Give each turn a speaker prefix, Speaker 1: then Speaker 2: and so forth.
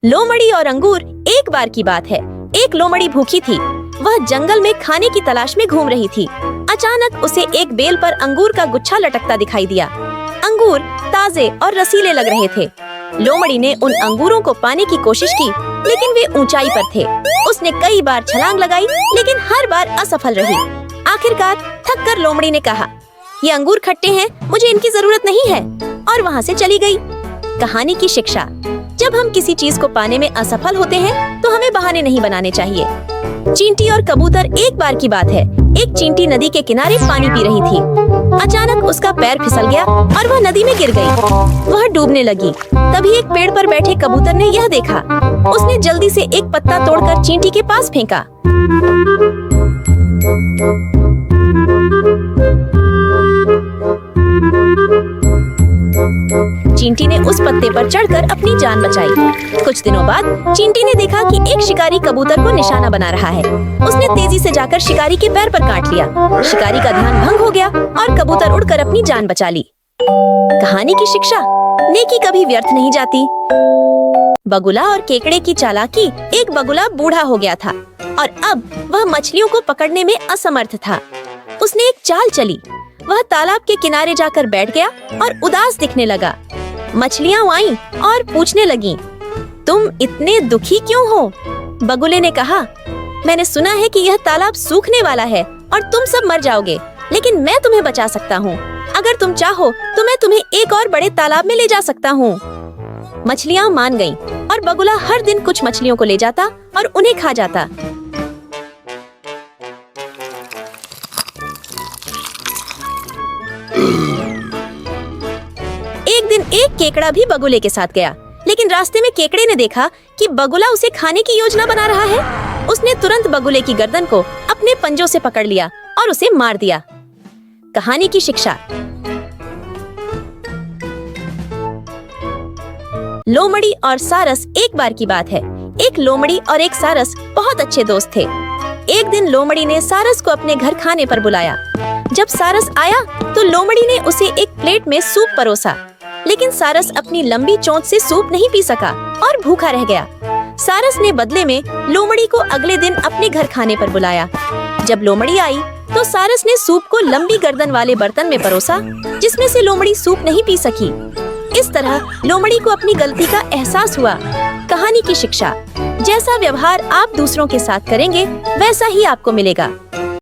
Speaker 1: लोमड़ी और अंगूर। एक बार की बात है, एक लोमड़ी भूखी थी। वह जंगल में खाने की तलाश में घूम रही थी। अचानक उसे एक बेल पर अंगूर का गुच्छा लटकता दिखाई दिया। अंगूर ताजे और रसीले लग रहे थे। लोमड़ी ने उन अंगूरों को पाने की कोशिश की, लेकिन वे ऊंचाई पर थे। उसने कई बार छलांग लगाई, लेकिन हर बार असफल रही। आखिरकार थककर लोमड़ी ने कहा, ये अंगूर खट्टे हैं, मुझे इनकी जरूरत नहीं है, और वहाँ से चली गई। कहानी की शिक्षा: जब हम किसी चीज को पाने में असफल होते हैं, तो हमें बहाने नहीं बनाने चाहिए। चींटी और कबूतर। एक बार की बात है, एक चींटी नदी के किनारे पानी पी रही थी। अचानक उसका पैर फिसल गया और वह नदी में गिर गई। वह डूबने लगी। तभी एक पेड़ पर बैठे कबूतर ने यह देखा। उसने जल्दी से एक पत्ता तोड़कर चींटी के पास फेंका। चींटी ने उस पत्ते पर चढ़कर अपनी जान बचाई। कुछ दिनों बाद चींटी ने देखा कि एक शिकारी कबूतर को निशाना बना रहा है। उसने तेजी से जाकर शिकारी के पैर पर काट लिया। शिकारी का ध्यान भंग हो गया और कबूतर उड़कर अपनी जान बचा ली। कहानी की शिक्षा: नेकी कभी व्यर्थ नहीं जाती। बगुला और केकड़े की चालाकी। एक बगुला बूढ़ा हो गया था और अब वह मछलियों को पकड़ने में असमर्थ था। उसने एक चाल चली। वह तालाब के किनारे जाकर बैठ गया और उदास दिखने लगा। मछलियां आईं और पूछने लगीं, तुम इतने दुखी क्यों हो? बगुले ने कहा, मैंने सुना है कि यह तालाब सूखने वाला है और तुम सब मर जाओगे, लेकिन मैं तुम्हें बचा सकता हूँ। अगर तुम चाहो तो मैं तुम्हें एक और बड़े तालाब में ले जा सकता हूँ। मछलियां मान गईं और बगुला हर दिन कुछ मछलियों को ले जाता और उन्हें खा जाता। एक दिन एक केकड़ा भी बगुले के साथ गया, लेकिन रास्ते में केकड़े ने देखा कि बगुला उसे खाने की योजना बना रहा है। उसने तुरंत बगुले की गर्दन को अपने पंजों से पकड़ लिया और उसे मार दिया। कहानी की शिक्षा: लोमड़ी और सारस। एक बार की बात है, एक लोमड़ी और एक सारस बहुत अच्छे दोस्त थे। एक दिन लोमड़ी ने सारस को अपने घर खाने पर बुलाया। जब सारस आया तो लोमड़ी ने उसे एक प्लेट में सूप परोसा, लेकिन सारस अपनी लंबी चोंच से सूप नहीं पी सका और भूखा रह गया। सारस ने बदले में लोमड़ी को अगले दिन अपने घर खाने पर बुलाया। जब लोमड़ी आई तो सारस ने सूप को लंबी गर्दन वाले बर्तन में परोसा, जिसमें से लोमड़ी सूप नहीं पी सकी। इस तरह लोमड़ी को अपनी गलती का एहसास हुआ। कहानी की शिक्षा: जैसा व्यवहार आप दूसरों के साथ करेंगे, वैसा ही आपको मिलेगा।